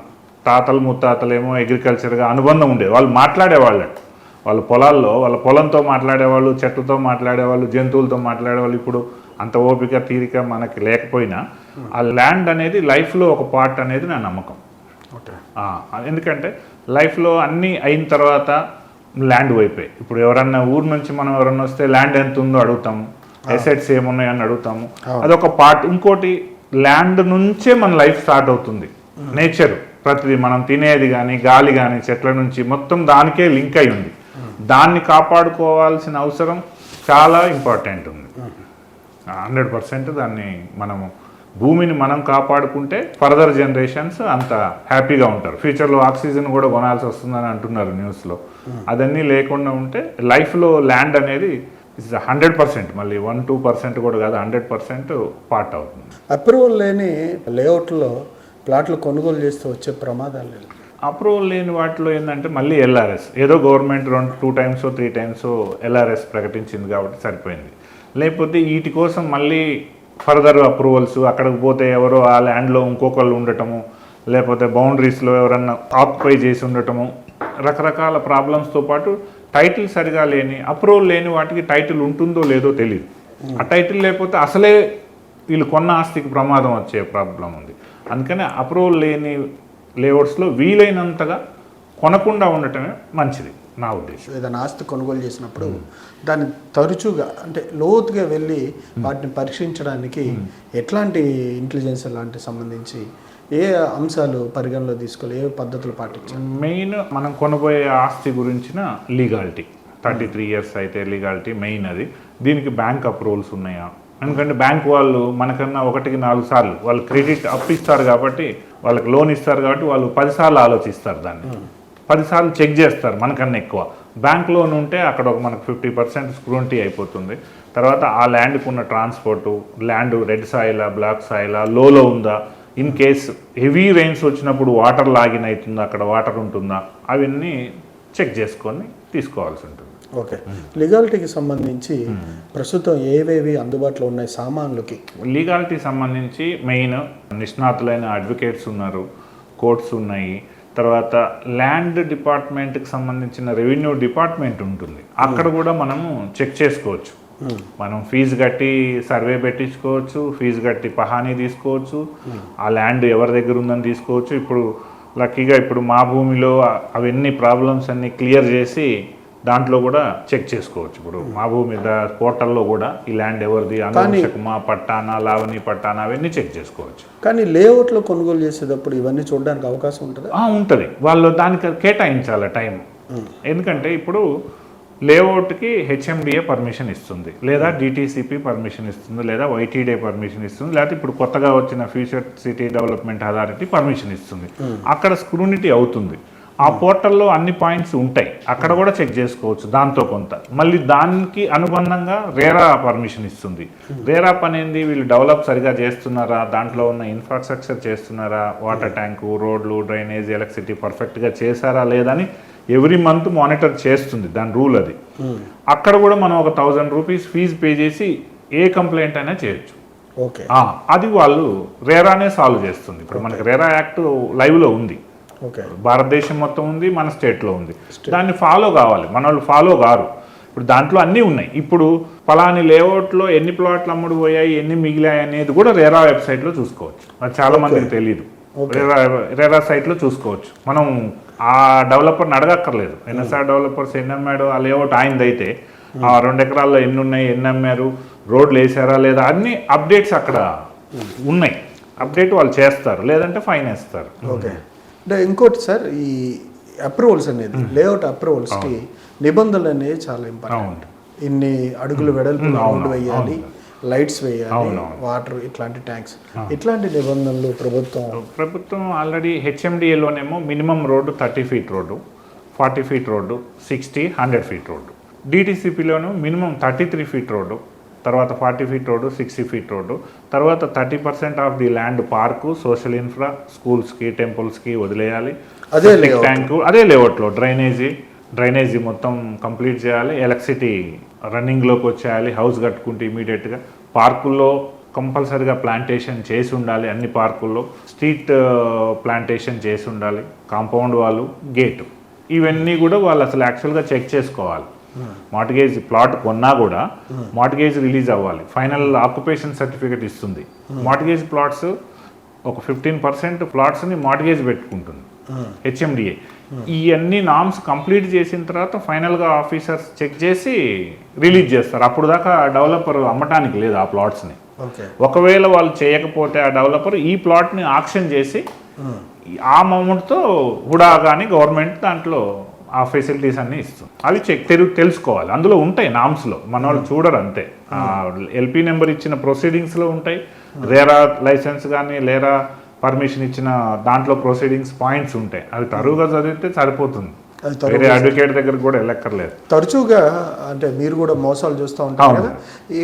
తాతలు ముత్తాతలేమో అగ్రికల్చర్గా అనుబంధం ఉండేది. వాళ్ళు మాట్లాడేవాళ్ళు, వాళ్ళ పొలాల్లో వాళ్ళ పొలంతో మాట్లాడేవాళ్ళు, చెట్లతో మాట్లాడేవాళ్ళు, జంతువులతో మాట్లాడేవాళ్ళు. ఇప్పుడు అంత ఓపిక తీరిక మనకి లేకపోయినా ఆ ల్యాండ్ అనేది లైఫ్లో ఒక పార్ట్ అనేది నా నమ్మకం. ఎందుకంటే లైఫ్లో అన్నీ అయిన తర్వాత ల్యాండ్ వైపే. ఇప్పుడు ఎవరన్నా ఊరు నుంచి మనం ఎవరన్నా వస్తే ల్యాండ్ ఎంత ఉందో అడుగుతాము, ఎసెట్స్ ఏమున్నాయని అడుగుతాము, అదొక పార్ట్. ఇంకోటి ల్యాండ్ నుంచే మన లైఫ్ స్టార్ట్ అవుతుంది. నేచర్ ప్రతిదీ మనం తినేది కానీ, గాలి కానీ, చెట్ల నుంచి మొత్తం దానికే లింక్ అయి ఉంది. దాన్ని కాపాడుకోవాల్సిన అవసరం చాలా ఇంపార్టెంట్ ఉంది. 100% దాన్ని మనము భూమిని మనం కాపాడుకుంటే ఫర్దర్ జనరేషన్స్ అంత హ్యాపీగా ఉంటారు. ఫ్యూచర్లో ఆక్సిజన్ కూడా కొనాల్సి వస్తుందని అంటున్నారు న్యూస్లో. అదన్నీ లేకుండా ఉంటే లైఫ్లో ల్యాండ్ అనేది ఇస్ 100%, మళ్ళీ 1-2% కూడా కాదు, 100% పార్ట్ అవుతుంది. అప్రూవల్ లేని లేఅవుట్లో ప్లాట్లు కొనుగోలు చేస్తే వచ్చే ప్రమాదాలు? అప్రూవల్ లేని వాటిలో ఏంటంటే మళ్ళీ LRS, ఏదో గవర్నమెంట్ 2 times 3 times LRS ప్రకటించింది కాబట్టి సరిపోయింది. లేకపోతే వీటి కోసం మళ్ళీ ఫర్దర్ అప్రూవల్స్, అక్కడికి పోతే ఎవరో ఆ ల్యాండ్లో ఇంకొకళ్ళు ఉండటము, లేకపోతే బౌండరీస్లో ఎవరన్నా ఆక్యుపై చేసి ఉండటము, రకరకాల ప్రాబ్లమ్స్తో పాటు టైటిల్ సరిగా లేని, అప్రూవల్ లేని వాటికి టైటిల్ ఉంటుందో లేదో తెలియదు. ఆ టైటిల్ లేకపోతే అసలే వీళ్ళు కొన్న ఆస్తికి ప్రమాదం వచ్చే ప్రాబ్లం ఉంది. అందుకని అప్రూవల్ లేని లేఅవుట్స్లో వీలైనంతగా కొనకుండా ఉండటమే మంచిది నా ఉద్దేశం. ఏదైనా ఆస్తి కొనుగోలు చేసినప్పుడు దాన్ని తరచుగా అంటే లోతుగా వెళ్ళి వాటిని పరీక్షించడానికి ఎట్లాంటి ఇంటెలిజెన్స్ లాంటి సంబంధించి ఏ అంశాలు పరిగణలో తీసుకోవాలి, ఏ పద్ధతులు పాటించాలి? మెయిన్ మనం కొనబోయే ఆస్తి గురించిన లీగాలిటీ, 33 years అయితే లీగాలిటీ మెయిన్. అది దీనికి బ్యాంక్ అప్రూవల్స్ ఉన్నాయా? ఎందుకంటే బ్యాంక్ వాళ్ళు మనకన్నా 1-4 సార్లు వాళ్ళు క్రెడిట్ అప్పిస్తారు కాబట్టి, వాళ్ళకి లోన్ ఇస్తారు కాబట్టి వాళ్ళు 10 సార్లు ఆలోచిస్తారు, దాన్ని 10 సార్లు చెక్ చేస్తారు మనకన్నా ఎక్కువ. బ్యాంక్ లోన్ ఉంటే అక్కడ ఒక మనకు 50% స్క్రూనిటీ అయిపోతుంది. తర్వాత ఆ ల్యాండ్కి ఉన్న ట్రాన్స్పోర్టు, ల్యాండ్ రెడ్ సాయిలా, బ్లాక్ సాయిలా, లోలో ఉందా, ఇన్ కేస్ హెవీ రెయిన్స్ వచ్చినప్పుడు వాటర్ లాగిన్ అవుతుందా, అక్కడ వాటర్ ఉంటుందా, అవన్నీ చెక్ చేసుకొని తీసుకోవాల్సి ఉంటుంది. ఓకే, లీగాలిటీకి సంబంధించి ప్రస్తుతం ఏవేవి అందుబాటులో ఉన్నాయి సామాన్లకి? లీగాలిటీ సంబంధించి మెయిన్ నిష్ణాతులైన అడ్వకేట్స్ ఉన్నారు, కోర్ట్స్ ఉన్నాయి. తర్వాత ల్యాండ్ డిపార్ట్మెంట్కి సంబంధించిన రెవెన్యూ డిపార్ట్మెంట్ ఉంటుంది, అక్కడ కూడా మనము చెక్ చేసుకోవచ్చు. మనం ఫీజు కట్టి సర్వే పెట్టించుకోవచ్చు, ఫీజు కట్టి పహానీ తీసుకోవచ్చు, ఆ ల్యాండ్ ఎవరి దగ్గర ఉందని తీసుకోవచ్చు. ఇప్పుడు లక్కీగా ఇప్పుడు మా భూమిలో అవన్నీ ప్రాబ్లమ్స్ అన్నీ క్లియర్ చేసి దాంట్లో కూడా చెక్ చేసుకోవచ్చు. ఇప్పుడు మా భూమి పోర్టల్లో కూడా ఈ ల్యాండ్ ఎవరిది, అనుషకమా, పట్టానా, లావణి పట్టానా, అవన్నీ చెక్ చేసుకోవచ్చు. కానీ లేఅవుట్లో కొనుగోలు చేసేటప్పుడు ఇవన్నీ చూడడానికి అవకాశం ఉంటుంది? ఉంటుంది, వాళ్ళు దానికి కేటాయించాలి టైం. ఎందుకంటే ఇప్పుడు లేఅవుట్కి హెచ్ఎండిఏ పర్మిషన్ ఇస్తుంది, లేదా డిటీసీపీ పర్మిషన్ ఇస్తుంది, లేదా వైటీడే పర్మిషన్ ఇస్తుంది, లేకపోతే ఇప్పుడు కొత్తగా వచ్చిన future city development authority permission ఇస్తుంది. అక్కడ స్క్రూనిటీ అవుతుంది. ఆ పోర్టల్లో అన్ని పాయింట్స్ ఉంటాయి, అక్కడ కూడా చెక్ చేసుకోవచ్చు దాంతో కొంత. మళ్ళీ దానికి అనుబంధంగా రేరా పర్మిషన్ ఇస్తుంది. రేరా పని ఏంది, వీళ్ళు డెవలప్ సరిగా చేస్తున్నారా, దాంట్లో ఉన్న ఇన్ఫ్రాస్ట్రక్చర్ చేస్తున్నారా, వాటర్ ట్యాంకు, రోడ్లు, డ్రైనేజ్, ఎలక్ట్రిసిటీ పర్ఫెక్ట్గా చేశారా లేదని ఎవ్రీ మంత్ మానిటర్ చేస్తుంది, దాని రూల్ అది. అక్కడ కూడా మనం ఒక 1000 రూపీస్ ఫీజు పే చేసి ఏ కంప్లైంట్ అయినా చేయొచ్చు. ఓకే, అది వాళ్ళు రేరానే సాల్వ్ చేస్తుంది. ఇప్పుడు మనకి రేరా యాక్ట్ లైవ్లో ఉంది, భారతదేశం మొత్తం ఉంది, మన స్టేట్లో ఉంది. దాన్ని ఫాలో కావాలి, మన వాళ్ళు ఫాలో కారు. ఇప్పుడు దాంట్లో అన్నీ ఉన్నాయి. ఇప్పుడు పలాని లేఅవుట్లో ఎన్ని ప్లాట్లు అమ్ముడు పోయాయి, ఎన్ని మిగిలాయి అనేది కూడా రేరా వెబ్సైట్లో చూసుకోవచ్చు. అది చాలా మందికి తెలియదు. రేరా సైట్లో చూసుకోవచ్చు. మనం ఆ డెవలపర్ని అడగక్కర్లేదు. ఎన్ఎస్ఆర్ డెవలపర్స్ ఎన్ని అమ్మాడు, ఆ లేఅవుట్ ఆయనదైతే ఆ 2 ఎకరాల్లో ఎన్ని ఉన్నాయి, ఎన్ని అమ్మారు, రోడ్లు వేసారా లేదా, అన్ని అప్డేట్స్ అక్కడ ఉన్నాయి. అప్డేట్ వాళ్ళు చేస్తారు, లేదంటే ఫైన్ వేస్తారు. ఓకే, అంటే ఇంకోటి సార్, ఈ అప్రూవల్స్ అనేది లేఅవుట్ అప్రూవల్స్కి నిబంధనలు అనేవి చాలా ఇంపార్టెంట్. ఇన్ని అడుగులు వెడల్పు రోడ్డు వేయాలి, లైట్స్ వేయాలి, వాటర్, ఇట్లాంటి ట్యాంక్స్, ఇట్లాంటి నిబంధనలు ప్రభుత్వం ఆల్రెడీ హెచ్ఎండిఏలోనేమో minimum road 30 feet road, 40 feet road, 60, 100 feet road. డిటీసీపీలోను మినిమం 33 feet రోడ్డు, తర్వాత 40 feet రోడ్డు, 60 feet రోడ్డు, తర్వాత 30% of the land park, social infra, స్కూల్స్కి, టెంపుల్స్కి వదిలేయాలి. అదే ట్యాంకు, అదే లేఅవుట్లో డ్రైనేజీ మొత్తం కంప్లీట్ చేయాలి. ఎలక్ట్రిసిటీ రన్నింగ్లోకి వచ్చేయాలి. హౌస్ కట్టుకుంటే ఇమీడియట్గా. పార్కుల్లో కంపల్సరీగా ప్లాంటేషన్ చేసి ఉండాలి. అన్ని పార్కుల్లో స్ట్రీట్ ప్లాంటేషన్ చేసి ఉండాలి. కాంపౌండ్ వాళ్ళు, గేటు, ఇవన్నీ కూడా వాళ్ళు అసలు యాక్చువల్గా చెక్ చేసుకోవాలి. మార్టిగేజ్ ప్లాట్ కొన్నా కూడా మార్టిగేజ్ రిలీజ్ అవ్వాలి. ఫైనల్ ఆక్యుపేషన్ సర్టిఫికేట్ ఇస్తుంది. మార్టిగేజ్ ప్లాట్స్ ఒక 15% ప్లాట్స్ని మార్టిగేజ్ పెట్టుకుంటుంది హెచ్ఎండిఏ. ఈ అన్ని నామ్స్ కంప్లీట్ చేసిన తర్వాత ఫైనల్గా ఆఫీసర్స్ చెక్ చేసి రిలీజ్ చేస్తారు. అప్పుడు దాకా డెవలపర్ అమ్మటానికి లేదు ఆ ప్లాట్స్ని. ఒకవేళ వాళ్ళు చేయకపోతే ఆ డెవలపర్ ఈ ప్లాట్ని ఆక్షన్ చేసి ఆ అమౌంట్తో హుడా కానీ గవర్నమెంట్ దాంట్లో ఆ ఫెసిలిటీస్ అన్నీ ఇస్తుంది. అవి తెలుసుకోవాలి, అందులో ఉంటాయి నామ్స్లో, మన వాళ్ళు చూడరు అంతే. ఎల్పీ నెంబర్ ఇచ్చిన ప్రొసీడింగ్స్లో ఉంటాయి. రేరా లైసెన్స్ కానీ లేరా పర్మిషన్ ఇచ్చిన దాంట్లో ప్రొసీడింగ్స్ పాయింట్స్ ఉంటాయి. అవి తరువుగా చదివితే సరిపోతుంది, వేరే అడ్వకేట్ దగ్గర కూడా వెళ్ళక్కర్లేదు. తరచుగా అంటే మీరు కూడా మోసాలు చూస్తూ ఉంటారు కదా,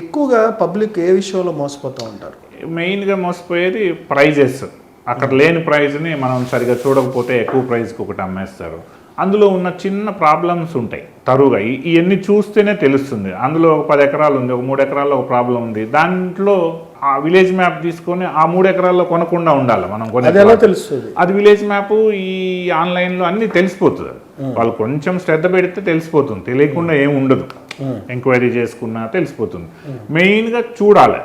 ఎక్కువగా పబ్లిక్ ఏ విషయంలో మోసపోతూ ఉంటారు? మెయిన్గా మోసపోయేది ప్రైజెస్. అక్కడ లేని ప్రైజ్ని మనం సరిగా చూడకపోతే ఎక్కువ ప్రైజ్కి ఒకటి అమ్మేస్తారు. అందులో ఉన్న చిన్న ప్రాబ్లమ్స్ ఉంటాయి తరువుగా. ఇవన్నీ చూస్తేనే తెలుస్తుంది. అందులో ఒక 10 ఎకరాలు ఉంది, ఒక 3 ఎకరాల్లో ఒక ప్రాబ్లం ఉంది. దాంట్లో ఆ విలేజ్ మ్యాప్ తీసుకొని ఆ 3 ఎకరాల్లో కొనకుండా ఉండాలి మనం అది ఎలా తెలుస్తుంది? అది విలేజ్ మ్యాప్ ఈ ఆన్లైన్లో అన్ని తెలిసిపోతుంది. వాళ్ళు కొంచెం శ్రద్ధ పెడితే తెలిసిపోతుంది, తెలియకుండా ఏమి ఉండదు. ఎంక్వైరీ చేసుకున్నా తెలిసిపోతుంది. మెయిన్గా చూడాలి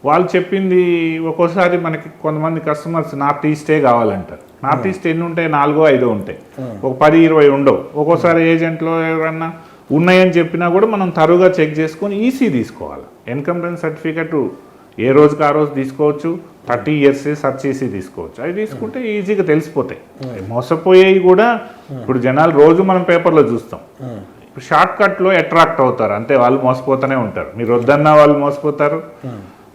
వాళ్ళు చెప్పింది. ఒక్కోసారి మనకి కొంతమంది కస్టమర్స్ నార్త్ ఈస్టే కావాలంటారు. నార్త్ ఈస్ట్ ఎన్ని ఉంటాయి? 4-5 ఉంటాయి, ఒక 10-20 ఉండవు. ఒక్కోసారి ఏజెంట్లో ఎవరన్నా ఉన్నాయని చెప్పినా కూడా మనం తరువుగా చెక్ చేసుకొని ఈసీ తీసుకోవాలి. ఎన్కమ్ సర్టిఫికెట్ ఏ రోజుకి ఆ రోజు తీసుకోవచ్చు. 30 years సర్చ్ ఈసీ తీసుకోవచ్చు. అవి తీసుకుంటే ఈజీగా తెలిసిపోతాయి. మోసపోయేవి కూడా ఇప్పుడు జనాలు రోజు మనం పేపర్లో చూస్తాం. ఇప్పుడు షార్ట్ కట్లో అట్రాక్ట్ అవుతారు, అంతే. వాళ్ళు మోసపోతూనే ఉంటారు. మీరు వద్దన్నా వాళ్ళు మోసపోతారు.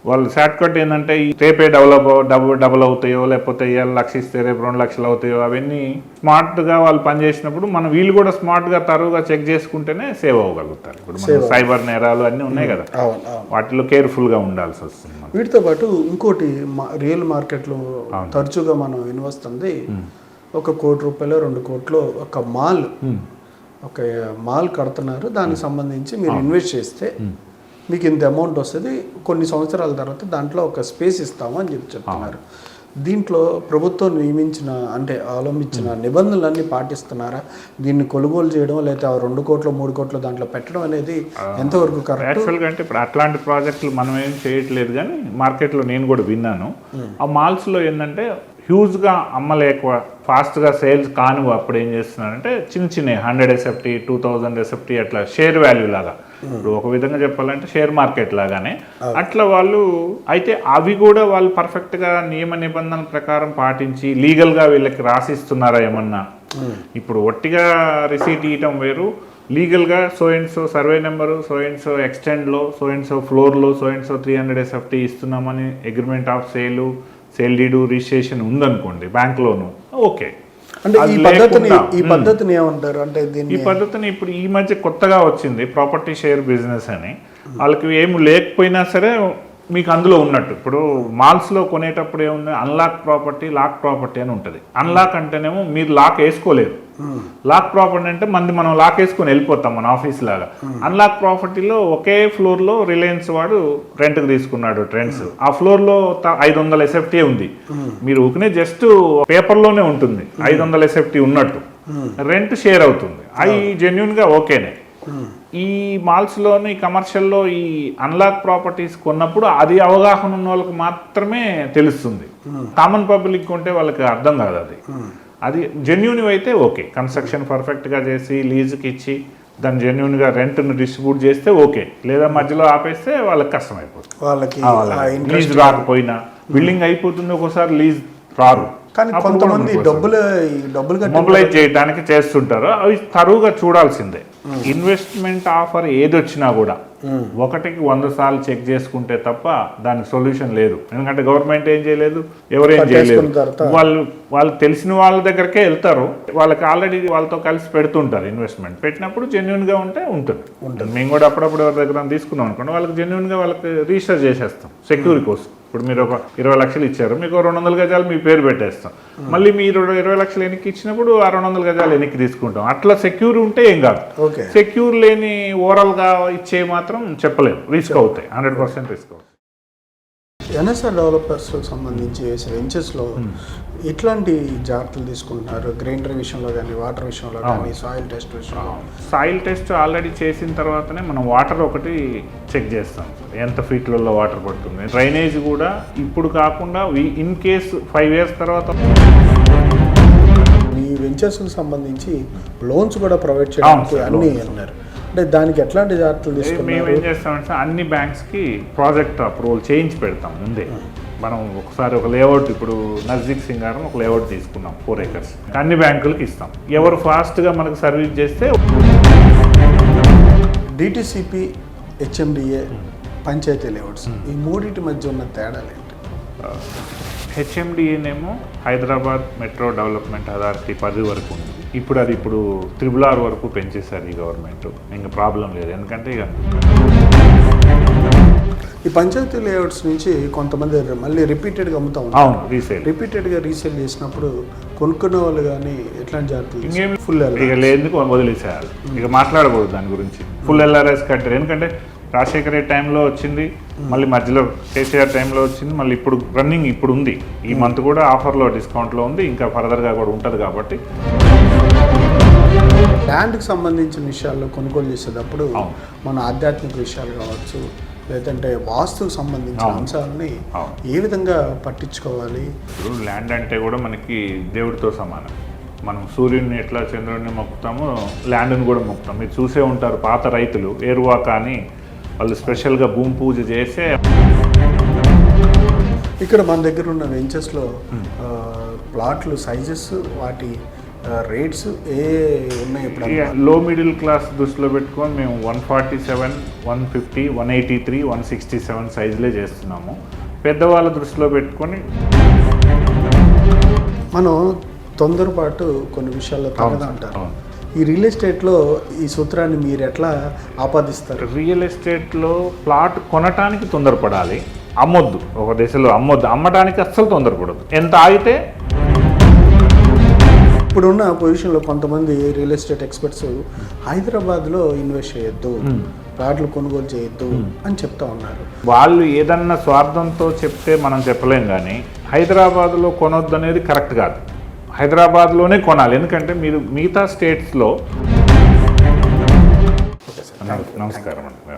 వాళ్ళు షార్ట్ కట్ ఏంటంటే రేపే డబుల్ అవుతాయో, లేకపోతే ఇవాళ 1 లక్ష ఇస్తే రేపు 2 లక్షలు అవుతాయో, అవన్నీ స్మార్ట్గా వాళ్ళు పనిచేసినప్పుడు మనం వీళ్ళు కూడా స్మార్ట్గా తరువుగా చెక్ చేసుకుంటేనే సేవ్ అవ్వగలుగుతారు. ఇప్పుడు మన సైబర్ నేరాలు అన్నీ ఉన్నాయి కదా, వాటిలో కేర్ఫుల్గా ఉండాల్సి వస్తుంది. వీటితో పాటు ఇంకోటి రియల్ మార్కెట్లో తరచుగా మనం వినవస్తుంది, 1 కోటి రూపాయలు 2 కోట్లు ఒక మాల్ కడుతున్నారు. దానికి సంబంధించి మీరు ఇన్వెస్ట్ చేస్తే మీకు ఇంత అమౌంట్ వస్తుంది, కొన్ని సంవత్సరాల తర్వాత దాంట్లో ఒక స్పేస్ ఇస్తాము అని చెప్తున్నారు. దీంట్లో ప్రభుత్వం నియమించిన అవలంబించిన నిబంధనలన్నీ పాటిస్తున్నారా? దీన్ని కొనుగోలు చేయడం లేదా 2 కోట్లు 3 కోట్లు దాంట్లో పెట్టడం అనేది ఎంతవరకు కరెక్ట్? యాక్చువల్గా అంటే ఇప్పుడు అట్లాంటి ప్రాజెక్టులు మనం ఏం చేయట్లేదు, కానీ మార్కెట్లో నేను కూడా విన్నాను. ఆ మాల్స్లో ఏంటంటే హ్యూజ్గా అమ్మలేక ఫాస్ట్గా సేల్స్ కానివ్వ అప్పుడు ఏం చేస్తున్నారంటే చిన్న 100 SFT 2000 SFT అట్లా షేర్ వాల్యూ లాగా, ఇప్పుడు ఒక విధంగా చెప్పాలంటే షేర్ మార్కెట్ లాగానే అట్లా వాళ్ళు అయితే అవి కూడా వాళ్ళు పర్ఫెక్ట్గా నియమ నిబంధనల ప్రకారం పాటించి లీగల్గా వీళ్ళకి రాసిస్తున్నారా ఏమన్నా? ఇప్పుడు ఒట్టిగా రిసీట్ ఇవ్వటం వేరు, లీగల్గా so and so survey number, so and so ఎక్స్టెండ్లో, సో అండ్ సో ఫ్లోర్లో, సో అండ్ సో 300 SFT ఇస్తున్నామని agreement of sale deed registration ఉందనుకోండి బ్యాంక్లోను, ఓకే. అంటే ఈ పద్ధతిని ఏమంటారు? అంటే ఈ పద్ధతిని ఇప్పుడు ఈ మధ్య కొత్తగా వచ్చింది ప్రాపర్టీ షేర్ బిజినెస్ అని. వాళ్ళకి ఏమి లేకపోయినా సరే మీకు అందులో ఉన్నట్టు. ఇప్పుడు మాల్స్లో కొనేటప్పుడు ఏముంది, అన్లాక్ ప్రాపర్టీ, లాక్ ప్రాపర్టీ అని ఉంటుంది. అన్లాక్ అంటేనేమో మీరు లాక్ వేసుకోలేదు, లాక్ ప్రాపర్టీ అంటే మనం లాక్ వేసుకొని వెళ్ళిపోతాం మన ఆఫీస్ లాగా. అన్లాక్ ప్రాపర్టీలో ఒకే ఫ్లోర్లో రిలయన్స్ వాడు రెంట్కి తీసుకున్నాడు ట్రెండ్స్. ఆ ఫ్లోర్లో 500 SFT ఉంది. మీరు ఊకనే జస్ట్ పేపర్లోనే ఉంటుంది 500 SFT ఉన్నట్టు, రెంట్ షేర్ అవుతుంది. అవి జెన్యున్గా ఓకేనే. ఈ మాల్స్లోని కమర్షియల్లో ఈ అన్లాక్ ప్రాపర్టీస్ కొన్నప్పుడు అది అవగాహన ఉన్న వాళ్ళకి మాత్రమే తెలుస్తుంది. కామన్ పబ్లిక్ కొంటే వాళ్ళకి అర్థం కాదు. అది జెన్యున్ అయితే ఓకే, కన్స్ట్రక్షన్ పర్ఫెక్ట్గా చేసి లీజుకి ఇచ్చి దాన్ని జెన్యున్గా రెంట్ను డిస్ట్రిబ్యూట్ చేస్తే ఓకే. లేదా మధ్యలో ఆపేస్తే వాళ్ళకి కష్టం అయిపోతుంది. వాళ్ళకి లీజ్ రాకపోయినా బిల్డింగ్ అయిపోతుంది, ఒక్కోసారి లీజ్ రారు. కానీ కొంతమంది డబ్బులు మొబిలైజ్ చేయడానికి చేస్తుంటారు. అవి తరువుగా చూడాల్సిందే. ఇన్వెస్ట్మెంట్ ఆఫర్ ఏది వచ్చినా కూడా 1కి 100 సార్లు చెక్ చేసుకుంటే తప్ప దానికి సొల్యూషన్ లేదు. ఎందుకంటే గవర్నమెంట్ ఏం చేయలేదు, ఎవరేం చేయలేదు. వాళ్ళు తెలిసిన వాళ్ళ దగ్గరకే వెళ్తారు. వాళ్ళకి ఆల్రెడీ వాళ్ళతో కలిసి పెడుతుంటారు. ఇన్వెస్ట్మెంట్ పెట్టినప్పుడు జెన్యున్గా ఉంటే ఉంటుంది. మేము కూడా అప్పుడప్పుడు ఎవరి దగ్గర తీసుకున్నాం అనుకోండి, వాళ్ళకి జెన్యున్గా వాళ్ళకి రిజిస్టర్ చేసేస్తాం సెక్యూరిటీ కోసం. ఇప్పుడు మీరు ఒక 20 లక్షలు ఇచ్చారు, మీకు 200 గజాలు మీ పేరు పెట్టేస్తాం. మళ్ళీ మీరు 20 లక్షలు ఎన్నికి ఇచ్చినప్పుడు ఆ 200 గజాలు ఎన్నికి తీసుకుంటాం. అట్లా సెక్యూర్ ఉంటే ఏం కాదు. సెక్యూర్ లేని ఓవరాల్గా ఇచ్చే మాత్రం చెప్పలేము, రిస్క్ అవుతాయి, 100% రిస్క్ అవుతాయి. ఎన్ఎస్ఆర్ డెవలపర్స్ సంబంధించి వెంచర్స్లో ఎట్లాంటి జాగ్రత్తలు తీసుకుంటున్నారు? గ్రైండర్ విషయంలో కానీ, వాటర్ విషయంలో కానీ, సాయిల్ టెస్ట్ విషయంలో? సాయిల్ టెస్ట్ ఆల్రెడీ చేసిన తర్వాతనే మనం వాటర్ ఒకటి చెక్ చేస్తాం, ఎంత ఫీట్లలో వాటర్ పడుతుంది. డ్రైనేజ్ కూడా ఇప్పుడు కాకుండా ఇన్ కేస్ 5 years తర్వాత ఈ వెంచర్స్కి సంబంధించి లోన్స్ కూడా ప్రొవైడ్ చేయడానికి అన్నీ అన్నారు. అంటే దానికి ఎట్లాంటి జాగ్రత్తలు తీసుకుంటాం? మేము ఏం చేస్తామంటే అన్ని బ్యాంక్స్కి ప్రాజెక్ట్ అప్రూవల్ చేయించి పెడతాం ముందే. మనం ఒకసారి ఒక లేఅవుట్, ఇప్పుడు నజదీక్ సింగారం ఒక లేఅవుట్ తీసుకున్నాం 4 acres, అన్ని బ్యాంకులకి ఇస్తాం. ఎవరు ఫాస్ట్గా మనకు సర్వీస్ చేస్తే. డిటిసిపి, హెచ్ఎండిఏ, పంచాయతీ లేఅవుట్స్, ఈ మూడింటి మధ్య ఉన్న తేడాలు ఏంటి? హెచ్ఎండిఏనేమో హైదరాబాద్ మెట్రో డెవలప్మెంట్ అథారిటీ 10 వరకు ఉంది. ఇప్పుడు అది RRR వరకు పెంచేశారు ఈ గవర్నమెంట్. ఇంకా ప్రాబ్లం లేదు, ఎందుకంటే ఇక ఈ పంచాయతీ లేఅవుట్స్ నుంచి కొంతమంది మళ్ళీ రిపీటెడ్గా అమ్ముతా ఉంటారు. రిపీటెడ్గా రీసేల్ చేసినప్పుడు కొనుక్కున్న వాళ్ళు కానీ ఎట్లాంటి జాగ్రత్తలు? ఫుల్ ఇక లేదు వదిలేసేయాలి, ఇక మాట్లాడకూడదు దాని గురించి. ఫుల్ LRS కట్టారు, ఎందుకంటే రాజశేఖర రెడ్డి టైంలో వచ్చింది, మళ్ళీ మధ్యలో కేసీఆర్ టైంలో వచ్చింది, మళ్ళీ ఇప్పుడు రన్నింగ్ ఇప్పుడు ఉంది. ఈ మంత్ కూడా ఆఫర్లో డిస్కౌంట్లో ఉంది, ఇంకా ఫర్దర్గా కూడా ఉంటుంది. కాబట్టి ల్యాండ్కి సంబంధించిన విషయాల్లో కొనుగోలు చేసేటప్పుడు మన ఆధ్యాత్మిక విషయాలు కావచ్చు, లేదంటే వాస్తుకు సంబంధించిన అంశాలని ఏ విధంగా పట్టించుకోవాలి? ఇప్పుడు ల్యాండ్ అంటే కూడా మనకి దేవుడితో సమానం. మనం సూర్యుడిని ఎట్లా చంద్రుడిని మొక్కుతామో ల్యాండ్ని కూడా మొక్కుతాం. మీరు చూసే ఉంటారు, పాత రైతులు ఏరువాక అని వాళ్ళు స్పెషల్గా భూమి పూజ చేసే. ఇక్కడ మన దగ్గర ఉన్న వెంచర్స్లో ప్లాట్లు సైజెస్, వాటి రేట్స్ ఏ ఉన్నాయి? ఇప్పుడు లో మిడిల్ క్లాస్ దృష్టిలో పెట్టుకొని మేము 147, 150, 183, 167 సైజులే చేస్తున్నాము. పెద్దవాళ్ళ దృష్టిలో పెట్టుకొని మనం తొందరపాటు కొన్ని విషయాల్లో తగ్గదంటారు. ఈ రియల్ ఎస్టేట్లో ఈ సూత్రాన్ని మీరు ఎట్లా ఆపాదిస్తారు? రియల్ ఎస్టేట్లో ప్లాట్ కొనటానికి తొందరపడాలి, అమ్మొద్దు. ఒక దశలో అమ్మొద్దు, అమ్మడానికి అస్సలు తొందరపడదు. ఎంత ఆగితే. ఇప్పుడున్న పొజిషన్లో కొంతమంది రియల్ ఎస్టేట్ ఎక్స్పర్ట్స్ హైదరాబాద్లో ఇన్వెస్ట్ చేయొద్దు, ప్లాట్లు కొనుగోలు చేయొద్దు అని చెప్తా ఉన్నారు. వాళ్ళు ఏదన్నా స్వార్థంతో చెప్తే మనం చెప్పలేం, కానీ హైదరాబాద్లో కొనొద్దు అనేది కరెక్ట్ కాదు. హైదరాబాద్లోనే కొనాలి, ఎందుకంటే మీరు మిగతా స్టేట్స్లో. నమస్కారం అండి.